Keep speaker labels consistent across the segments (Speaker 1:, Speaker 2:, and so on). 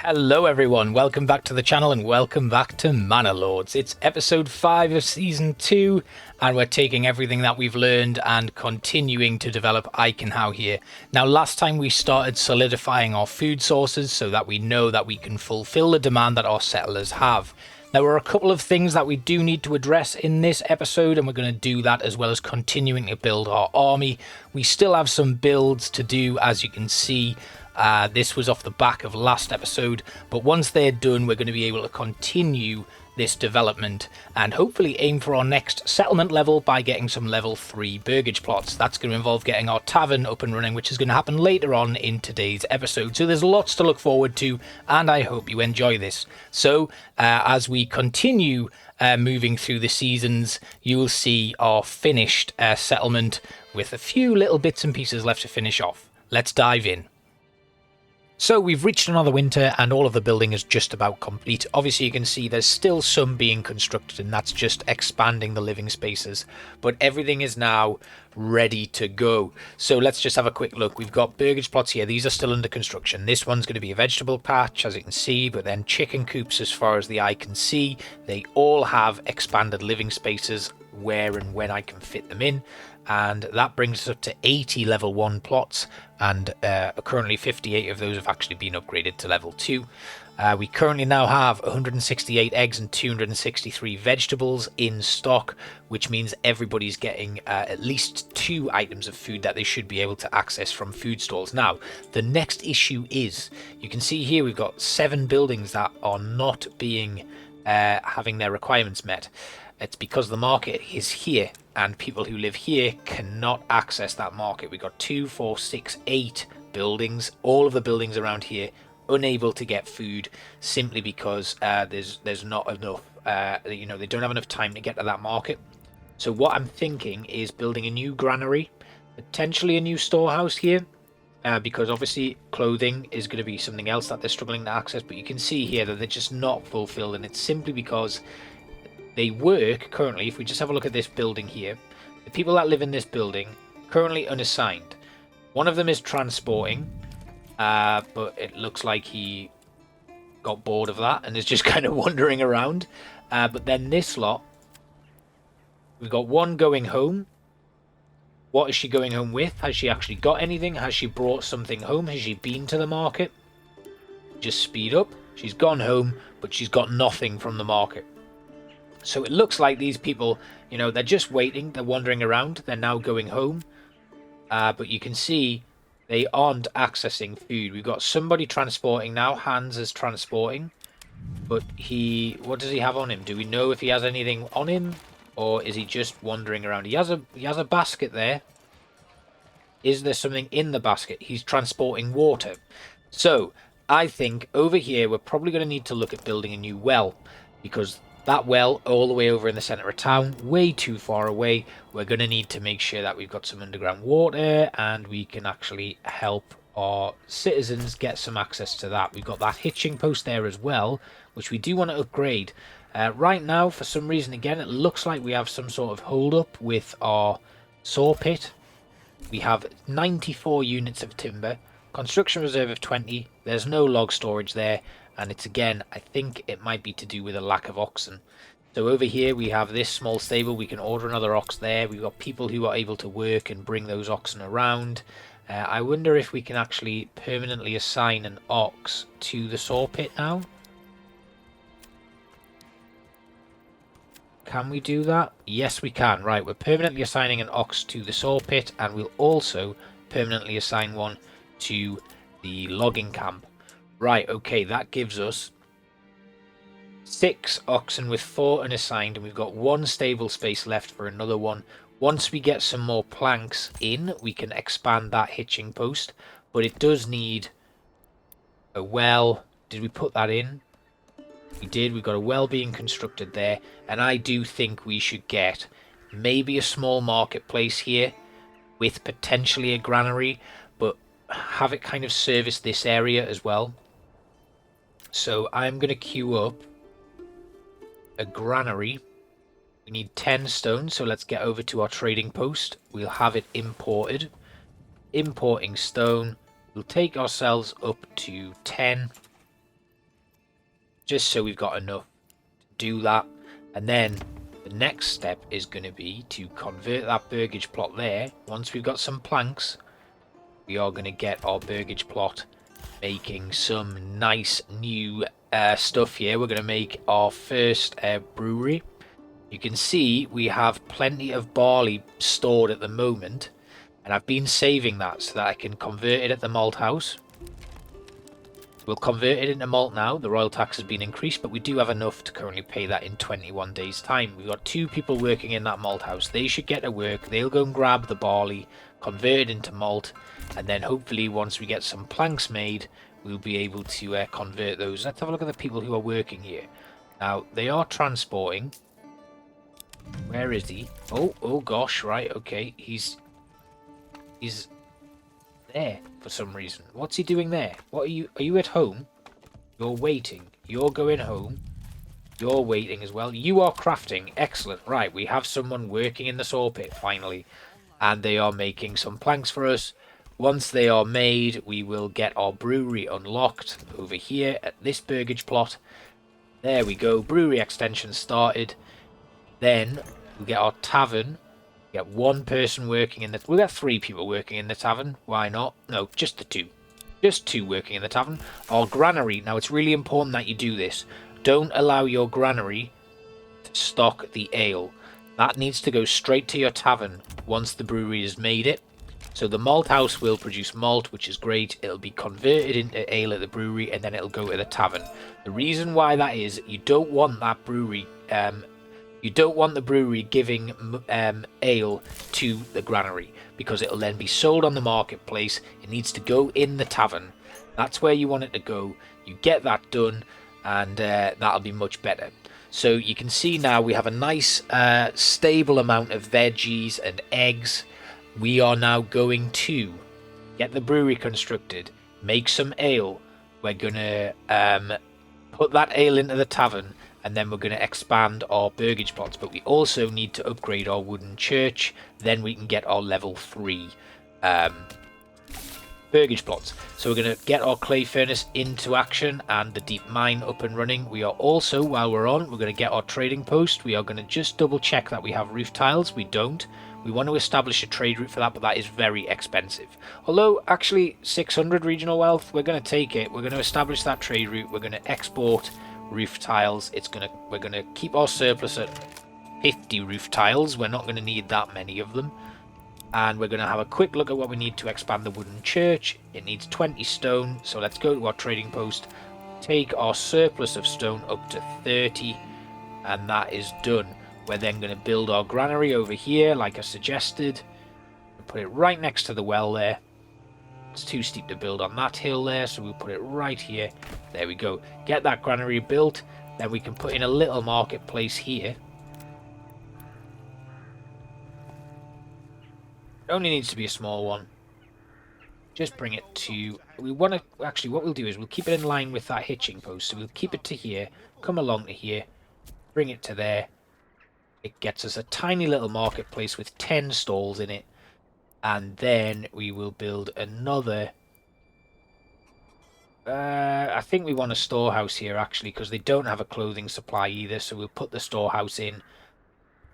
Speaker 1: Hello everyone, welcome back to the channel and welcome back to Manor Lords. It's episode 5 of season 2 and we're taking everything that we've learned and continuing to develop Eichenau here. Now last time we started solidifying our food sources so that we know that we can fulfill the demand that our settlers have. There are a couple of things that we do need to address in this episode, and we're going to do that as well as continuing to build our army. We still have some builds to do, as you can see. This was off the back of last episode, but once they're done, we're going to be able to continue this development and hopefully aim for our next settlement level by getting some level 3 burgage plots. That's going to involve getting our tavern up and running, which is going to happen later on in today's episode. So there's lots to look forward to, and I hope you enjoy this. So as we continue moving through the seasons, you'll see our finished settlement with a few little bits and pieces left to finish off. Let's dive in. So we've reached another winter and all of the building is just about complete. Obviously you can see there's still some being constructed and that's just expanding the living spaces. But everything is now ready to go. So let's just have a quick look. We've got burgage plots here. These are still under construction. This one's going to be a vegetable patch, as you can see, but then chicken coops as far as the eye can see. They all have expanded living spaces where and when I can fit them in. And that brings us up to 80 level 1 plots, and currently 58 of those have actually been upgraded to level 2. We currently now have 168 eggs and 263 vegetables in stock, which means everybody's getting at least 2 items of food that they should be able to access from food stalls. Now, the next issue is, you can see here we've got 7 buildings that are not being having their requirements met. It's because the market is here and people who live here cannot access that market. We've got 2, 4, 6, 8 buildings, all of the buildings around here unable to get food simply because there's not enough, they don't have enough time to get to that market. So what I'm thinking is building a new granary, potentially a new storehouse here, because obviously clothing is going to be something else that they're struggling to access, but you can see here that they're just not fulfilled, and it's simply because they work currently. If we just have a look at this building here, the people that live in this building currently unassigned. One of them is transporting, but it looks like he got bored of that and is just kind of wandering around. But then this lot, we've got one going home. What is she going home with? Has she actually got anything? Has she brought something home? Has she been to the market? Just speed up. She's gone home, but she's got nothing from the market. So it looks like these people, they're just waiting. They're wandering around. They're now going home. But you can see they aren't accessing food. We've got somebody transporting now. Hans is transporting. But what does he have on him? Do we know if he has anything on him? Or is he just wandering around? He has a basket there. Is there something in the basket? He's transporting water. So I think over here we're probably going to need to look at building a new well. Because that well all the way over in the center of town, way too far away. We're going to need to make sure that we've got some underground water and we can actually help our citizens get some access to that. We've got that hitching post there as well, which we do want to upgrade. Right now, for some reason, again, it looks like we have some sort of hold up with our saw pit. We have 94 units of timber, construction reserve of 20. There's no log storage there. And it's, again, I think it might be to do with a lack of oxen. So over here we have this small stable. We can order another ox there. We've got people who are able to work and bring those oxen around. I wonder if we can actually permanently assign an ox to the saw pit now. Can we do that? Yes, we can. Right, we're permanently assigning an ox to the saw pit, and we'll also permanently assign one to the logging camp. Right, okay, that gives us 6 oxen with 4 unassigned, and we've got 1 stable space left for another one. Once we get some more planks in, we can expand that hitching post, but it does need a well. Did we put that in? We did. We've got a well being constructed there, and I do think we should get maybe a small marketplace here with potentially a granary, but have it kind of service this area as well. So I'm going to queue up a granary. We need 10 stone, so let's get over to our trading post. We'll have it imported. Importing stone. We'll take ourselves up to 10. just so we've got enough to do that. And then the next step is going to be to convert that burgage plot there. Once we've got some planks, we are going to get our burgage plot making some nice new stuff here. We're going to make our first brewery. You can see we have plenty of barley stored at the moment, and I've been saving that so that I can convert it at the malt house. We'll convert it into malt now. The royal tax has been increased, but we do have enough to currently pay that in 21 days time. We've got 2 people working in that malt house. They should get to work. They'll go and grab the barley, convert it into malt, and then hopefully once we get some planks made, we'll be able to convert those. Let's have a look at the people who are working here. Now, they are transporting. Where is he? Oh gosh, right, okay. He's there for some reason. What's he doing there? What are you at home? You're waiting. You're going home. You're waiting as well. You are crafting. Excellent. Right, we have someone working in the saw pit finally. And they are making some planks for us. Once they are made, we will get our brewery unlocked over here at this burgage plot. There we go. Brewery extension started. Then we'll get our tavern. We get 1 person working in the... We'll get 3 people working in the tavern. Why not? No, just the 2. Just 2 working in the tavern. Our granary. Now, it's really important that you do this. Don't allow your granary to stock the ale. That needs to go straight to your tavern once the brewery has made it. So the malt house will produce malt, which is great. It'll be converted into ale at the brewery, and then it'll go to the tavern. The reason why that is, you don't want that brewery... you don't want the brewery giving ale to the granary, because it'll then be sold on the marketplace. It needs to go in the tavern. That's where you want it to go. You get that done, and that'll be much better. So you can see now we have a nice stable amount of veggies and eggs. We are now going to get the brewery constructed, make some ale. We're going to put that ale into the tavern, and then we're going to expand our burgage plots. But we also need to upgrade our wooden church. Then we can get our level 3 burgage plots. So we're going to get our clay furnace into action and the deep mine up and running. We are also, while we're on, we're going to get our trading post. We are going to just double check that we have roof tiles. We don't. We want to establish a trade route for that, but that is very expensive. Although, actually, 600 regional wealth, we're going to take it. We're going to establish that trade route. We're going to export roof tiles. We're going to keep our surplus at 50 roof tiles. We're not going to need that many of them. And we're going to have a quick look at what we need to expand the wooden church. It needs 20 stone, so let's go to our trading post, take our surplus of stone up to 30, and that is done. We're then going to build our granary over here, like I suggested. Put it right next to the well there. It's too steep to build on that hill there, so we'll put it right here. There we go. Get that granary built, then we can put in a little marketplace here. It only needs to be a small one. Just bring it to... We want to... Actually, what we'll do is we'll keep it in line with that hitching post. So we'll keep it to here, come along to here, bring it to there. It gets us a tiny little marketplace with 10 stalls in it. And then we will build another... I think we want a storehouse here, actually, because they don't have a clothing supply either. So we'll put the storehouse in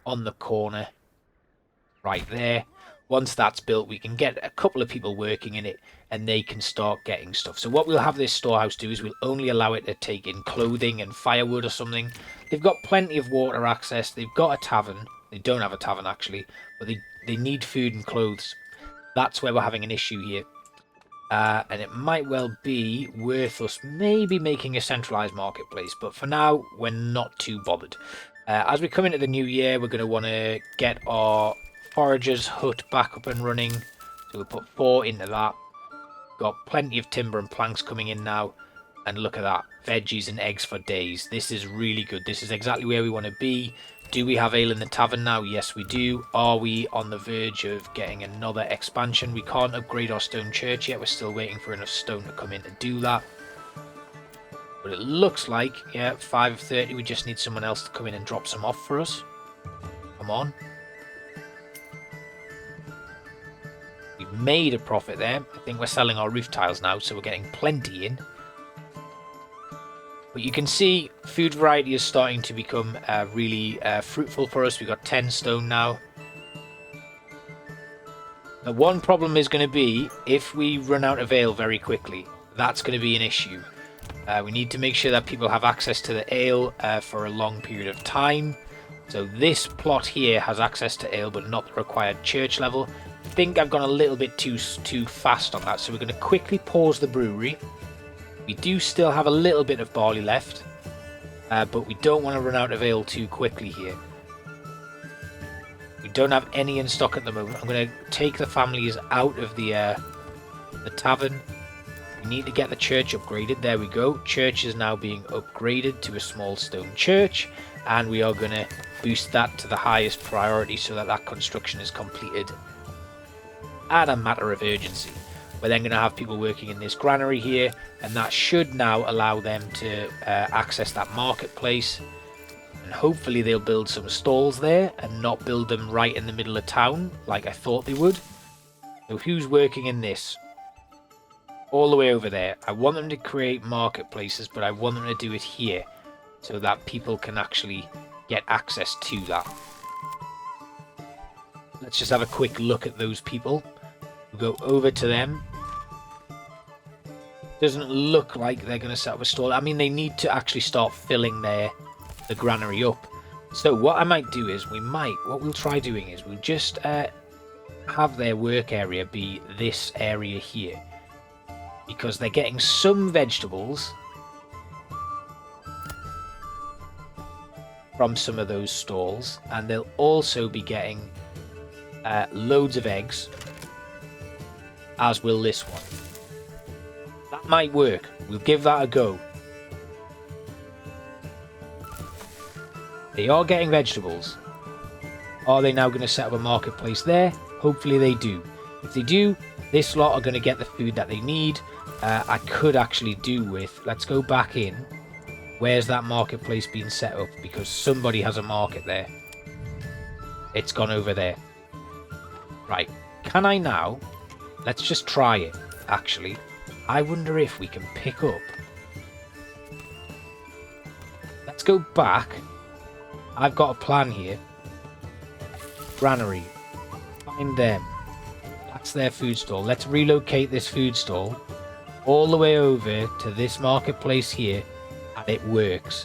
Speaker 1: on the corner right there. Once that's built, we can get a couple of people working in it, and they can start getting stuff. So what we'll have this storehouse do is we'll only allow it to take in clothing and firewood or something. They've got plenty of water access. They've got a tavern. They don't have a tavern, actually, but they need food and clothes. That's where we're having an issue here. And it might well be worth us maybe making a centralized marketplace, but for now, we're not too bothered. As we come into the new year, we're going to want to get our forager's hut back up and running. So we'll put 4 into that. Got plenty of timber and planks coming in now. And look at that. Veggies and eggs for days. This is really good. This is exactly where we want to be. Do we have ale in the tavern now? Yes, we do. Are we on the verge of getting another expansion? We can't upgrade our stone church yet. We're still waiting for enough stone to come in to do that. But it looks like, yeah, 5 of 30. We just need someone else to come in and drop some off for us. Come on. We've made a profit there. I think we're selling our roof tiles now, so we're getting plenty in. But you can see food variety is starting to become really fruitful for us. We've got 10 stone now. The one problem is going to be if we run out of ale very quickly. That's going to be an issue. We need to make sure that people have access to the ale for a long period of time. So this plot here has access to ale, but not the required church level. I think I've gone a little bit too fast on that, so we're going to quickly pause the brewery. We do still have a little bit of barley left, but we don't want to run out of ale too quickly here. We don't have any in stock at the moment. I'm going to take the families out of the tavern. We need to get the church upgraded. There we go. Church is now being upgraded to a small stone church, and we are going to boost that to the highest priority so that that construction is completed at a matter of urgency. We're then going to have people working in this granary here, and that should now allow them to access that marketplace, and hopefully they'll build some stalls there and not build them right in the middle of town like I thought they would. So who's working in this? All the way over there. I want them to create marketplaces, but I want them to do it here so that people can actually get access to that. Let's just have a quick look at those people. We'll go over to them. Doesn't look like they're going to set up a stall. I mean, they need to actually start filling the granary up. So what I might do is what we'll try doing is we'll just have their work area be this area here, because they're getting some vegetables from some of those stalls, and they'll also be getting loads of eggs, as will this one. That might work. We'll give that a go. They are getting vegetables. Are they now going to set up a marketplace there? Hopefully they do. If they do, this lot are going to get the food that they need. I could actually do with... Let's go back in. Where's that marketplace being set up? Because somebody has a market there. It's gone over there. Right. Can I now... Let's just try it, actually. I wonder if we can pick up... Let's go back. I've got a plan here. Granary. Find them. That's their food stall. Let's relocate this food stall all the way over to this marketplace here, and it works.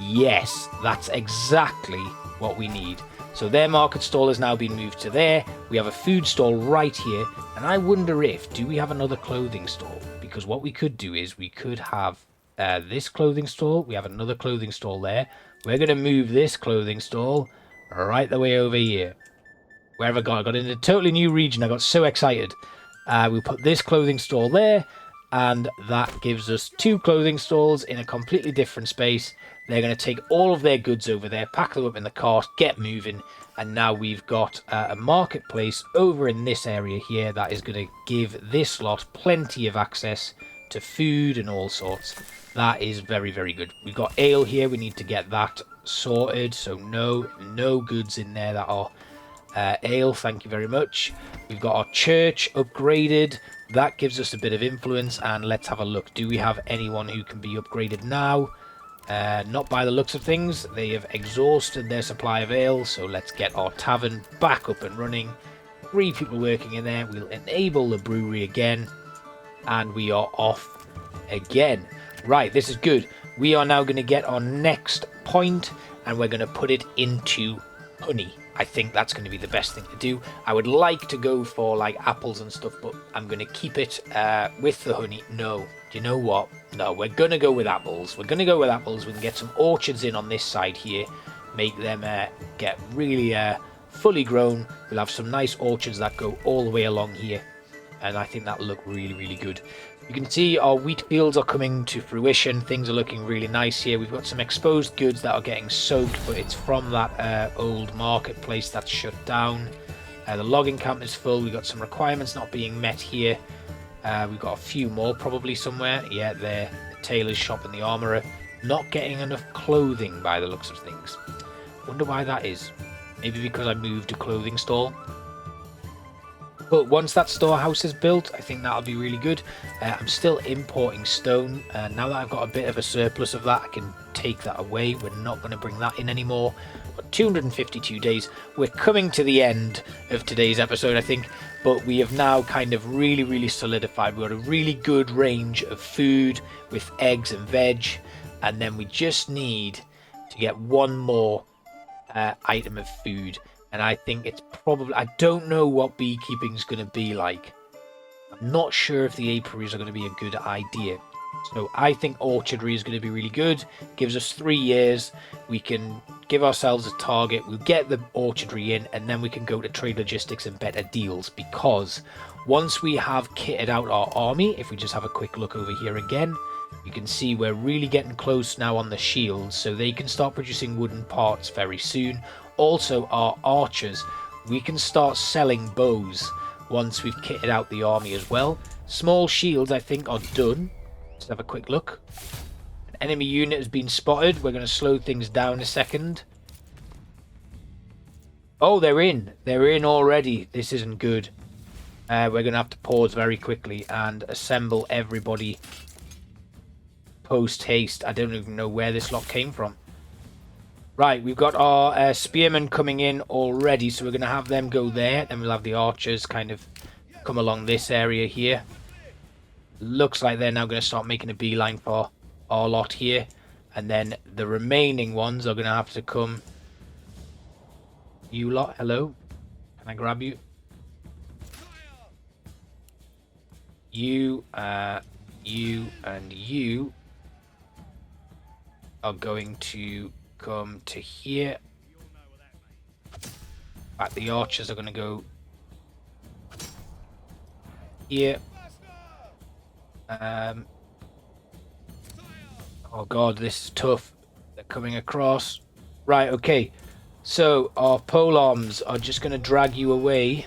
Speaker 1: Yes, that's exactly what we need. So their market stall has now been moved to there. We have a food stall right here, and I wonder if, do we have another clothing stall? Because what we could do is we could have this clothing stall. We have another clothing stall there. We're going to move this clothing stall right the way over here. Where have I got? I got in a totally new region. I got so excited. We put this clothing stall there, and that gives us two clothing stalls in a completely different space. They're going to take all of their goods over there, pack them up in the cart, get moving, and now we've got a marketplace over in this area here that is going to give this lot plenty of access to food and all sorts. That is very, very good. We've got ale here. We need to get that sorted, so no goods in there that are ale. Thank you very much. We've got our church upgraded. That gives us a bit of influence, and let's have a look. Do we have anyone who can be upgraded now? Not by the looks of things. They have exhausted their supply of ale, so let's get our tavern back up and running. 3 people working in there. We'll enable the brewery again, and we are off again. Right, this is good. We are now going to get our next point, and we're going to put it into honey. I think that's going to be the best thing to do. I would like to go for like apples and stuff, but I'm going to keep it with the honey. No, do you know what? No, we're going to go with apples. We're going to go with apples. We can get some orchards in on this side here, make them get really fully grown. We'll have some nice orchards that go all the way along here, and I think that'll look really, really good. You can see our wheat fields are coming to fruition. Things are looking really nice here. We've got some exposed goods that are getting soaked, but it's from that old marketplace that's shut down. The logging camp is full. We've got some requirements not being met here. We've got a few more probably somewhere. Yeah, there. The tailor's shop and the armourer. Not getting enough clothing by the looks of things. Wonder why that is. Maybe because I moved a clothing stall. But once that storehouse is built, I think that'll be really good. I'm still importing stone. Now that I've got a bit of a surplus of that, I can take that away. We're not going to bring that in anymore. But 252 days. We're coming to the end of today's episode, I think. But we have now kind of really solidified. We've got a really good range of food with eggs and veg. And then we just need to get one more item of food. And I think it's probably... I don't know what beekeeping is going to be like. I'm not sure if the apiaries are going to be a good idea. So I think orchardry is going to be really good. Gives us 3 years. We can give ourselves a target. We'll get the orchardry in. And then we can go to trade logistics and better deals. Because once we have kitted out our army, if we just have a quick look over here again, you can see we're really getting close now on the shields. So they can start producing wooden parts very soon. Also, our archers, we can start selling bows once we've kitted out the army as well. Small shields, I think, are done. Let's have a quick look. An enemy unit has been spotted. We're going to slow things down a second. Oh, they're in. They're in already. This isn't good. We're going to have to pause very quickly and assemble everybody post haste. I don't even know where this lot came from. Right, we've got our spearmen coming in already, so we're going to have them go there. Then we'll have the archers kind of come along this area here. Looks like they're now going to start making a beeline for our lot here. And then the remaining ones are going to have to come. You lot, hello? Can I grab you? You, and you are going to come to here. Right, the archers are going to go here. Oh god, this is tough. They're coming across. Right, okay. So our polearms are just going to drag you away.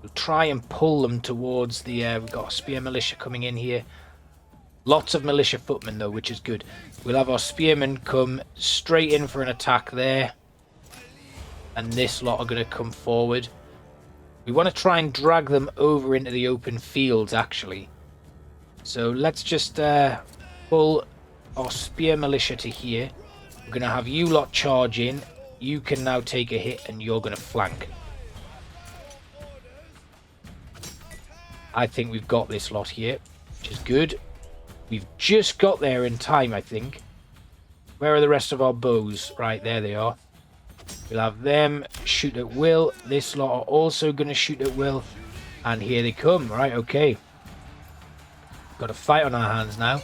Speaker 1: We'll try and pull them towards the... we've got a spear militia coming in here. Lots of militia footmen though, which is good. We'll have our spearmen come straight in for an attack there. And this lot are going to come forward. We want to try and drag them over into the open fields, actually. So let's just pull our spear militia to here. We're going to have you lot charge in. You can now take a hit and you're going to flank. I think we've got this lot here, which is good. We've just got there in time, I think. Where are the rest of our bows? Right, there they are. We'll have them shoot at will. This lot are also going to shoot at will. And here they come. Right, okay. Got a fight on our hands now.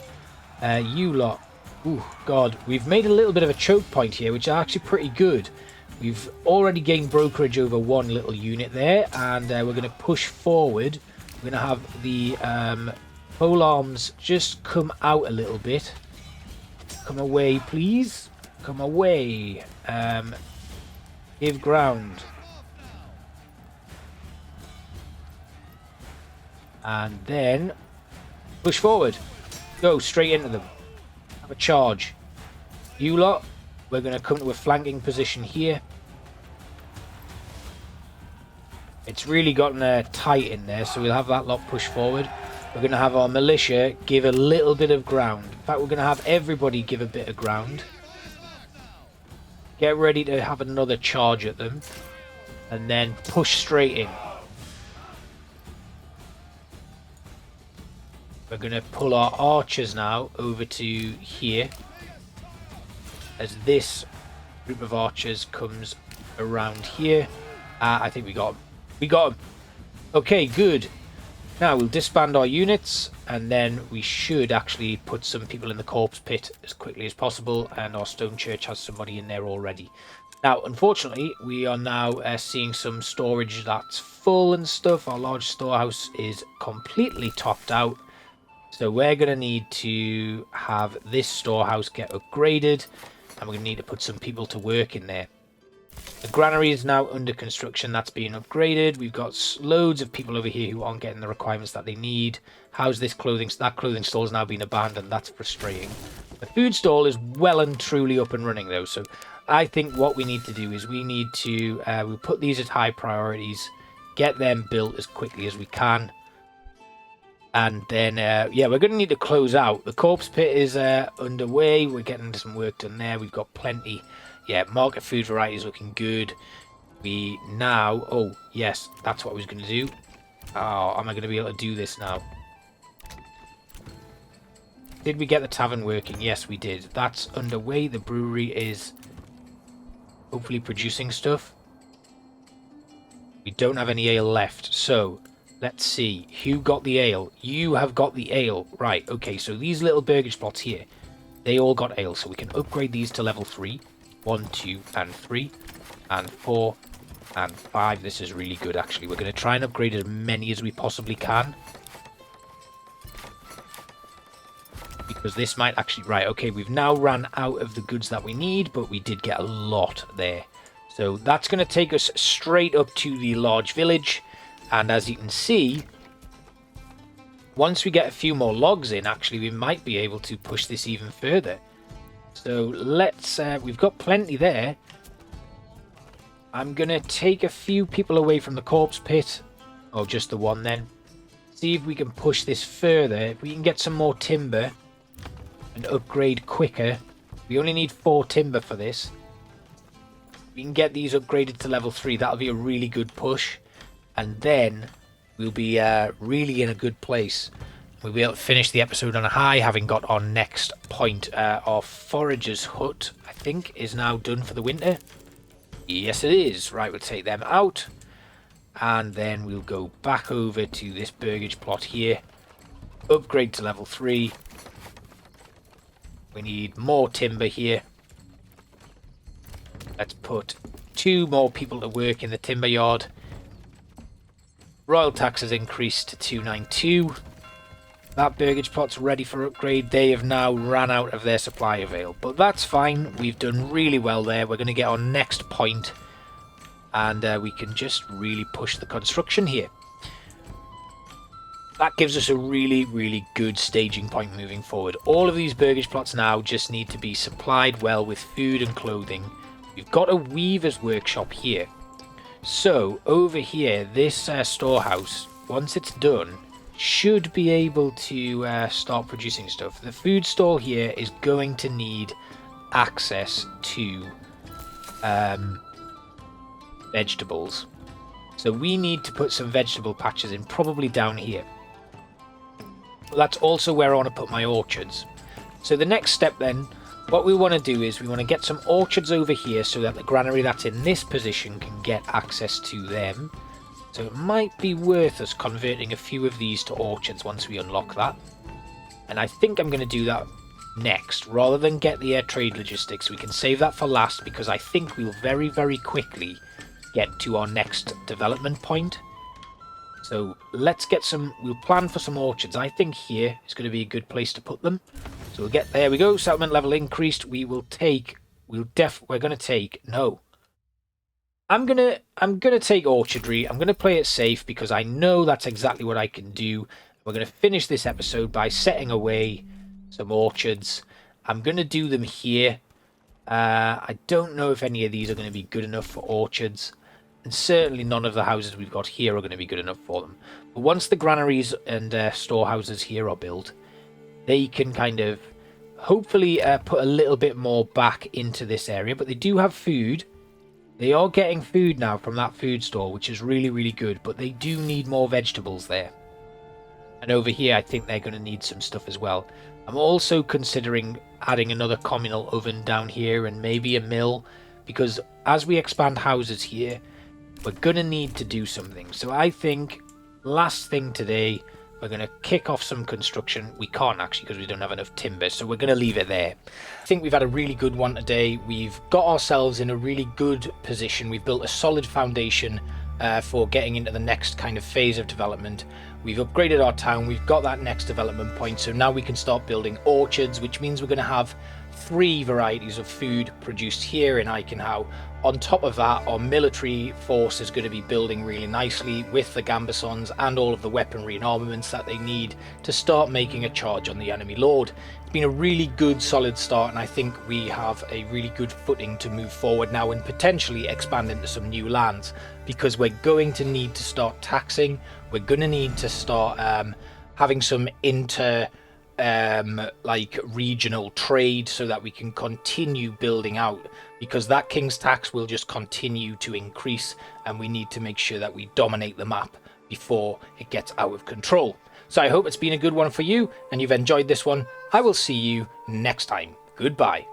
Speaker 1: You lot. Ooh, God. We've made a little bit of a choke point here, which is actually pretty good. We've already gained brokerage over one little unit there. And we're going to push forward. We're going to have the polearms just come out a little bit. Come away, please. Come away. Give ground. And then push forward. Go straight into them. Have a charge. You lot, we're going to come to a flanking position here. It's really gotten tight in there, so we'll have that lot push forward. We're going to have our militia give a little bit of ground. In fact, we're going to have everybody give a bit of ground. Get ready to have another charge at them. And then push straight in. We're going to pull our archers now over to here. As this group of archers comes around here. I think we got them. We got them. Okay, good. Now we'll disband our units, and then we should actually put some people in the corpse pit as quickly as possible, and our stone church has somebody in there already. Now, unfortunately, we are now seeing some storage that's full and stuff. Our large storehouse is completely topped out, so we're going to need to have this storehouse get upgraded, and we're going to need to put some people to work in there. The granary is now under construction. That's being upgraded. We've got loads of people over here who aren't getting the requirements that they need. How's this clothing? That clothing store has now been abandoned. That's frustrating. The food stall is well and truly up and running though. So I think what we need to do is we need to we'll put these as high priorities get them built as quickly as we can. And then, yeah, we're going to need to close out. The corpse pit is underway. We're getting some work done there. We've got plenty. Yeah, market food variety is looking good. We now... Oh, yes, that's what I was going to do. Oh, am I going to be able to do this now? Did we get the tavern working? Yes, we did. That's underway. The brewery is hopefully producing stuff. We don't have any ale left, so let's see. Who got the ale? You have got the ale. Right, okay, so these little burgage plots here, they all got ale, so we can upgrade these to level 3. 1, 2, and 3, and 4, and 5. This is really good, actually. We're going to try and upgrade as many as we possibly can. Because this might actually... Right, okay, we've now ran out of the goods that we need, but we did get a lot there. So that's going to take us straight up to the large village. And as you can see, once we get a few more logs in, actually, we might be able to push this even further. So let's... we've got plenty there. I'm going to take a few people away from the corpse pit. Or just the one then. See if we can push this further. If we can get some more timber and upgrade quicker. We only need 4 timber for this. We can get these upgraded to level 3. That'll be a really good push. And then we'll be really in a good place. We'll be able to finish the episode on a high, having got our next point. Our forager's hut, I think, is now done for the winter. Yes, it is. Right, we'll take them out. And then we'll go back over to this burgage plot here. Upgrade to level 3. We need more timber here. Let's put 2 more people to work in the timber yard. Royal tax has increased to 292. That burgage plot's ready for upgrade. They have now ran out of their supply of ale. But that's fine. We've done really well there. We're going to get our next point. And we can just really push the construction here. That gives us a really, really good staging point moving forward. All of these burgage plots now just need to be supplied well with food and clothing. We've got a weaver's workshop here. So, over here, this storehouse, once it's done, should be able to start producing stuff. The food stall here is going to need access to vegetables. So we need to put some vegetable patches in, probably down here. But that's also where I want to put my orchards. So the next step then, what we want to do is we want to get some orchards over here so that the granary that's in this position can get access to them. So it might be worth us converting a few of these to orchards once we unlock that. And I think I'm going to do that next. Rather than get the air trade logistics, we can save that for last because I think we'll very, very quickly get to our next development point. So let's get some, we'll plan for some orchards. I think here is going to be a good place to put them. So we'll get, there we go, settlement level increased. We will take, we're going to take, no. I'm going to take orchardry. I'm going to play it safe because I know that's exactly what I can do. We're going to finish this episode by setting away some orchards. I'm going to do them here. I don't know if any of these are going to be good enough for orchards. And certainly none of the houses we've got here are going to be good enough for them. But once the granaries and storehouses here are built, they can kind of hopefully put a little bit more back into this area. But they do have food. They are getting food now from that food store, which is really, really good. But they do need more vegetables there. And over here, I think they're going to need some stuff as well. I'm also considering adding another communal oven down here and maybe a mill. Because as we expand houses here, we're going to need to do something. So I think last thing today, we're going to kick off some construction. We can't actually because we don't have enough timber. So we're going to leave it there. I think we've had a really good one today. We've got ourselves in a really good position. We've built a solid foundation for getting into the next kind of phase of development. We've upgraded our town. We've got that next development point. So now we can start building orchards, which means we're going to have 3 varieties of food produced here in Ikenhow. On top of that, our military force is going to be building really nicely with the Gambesons and all of the weaponry and armaments that they need to start making a charge on the enemy lord. It's been a really good solid start, and I think we have a really good footing to move forward now and potentially expand into some new lands, because we're going to need to start taxing. We're going to need to start having some like regional trade so that we can continue building out, because that king's tax will just continue to increase, and we need to make sure that we dominate the map before it gets out of control. So I hope it's been a good one for you and you've enjoyed this one. I will see you next time. Goodbye.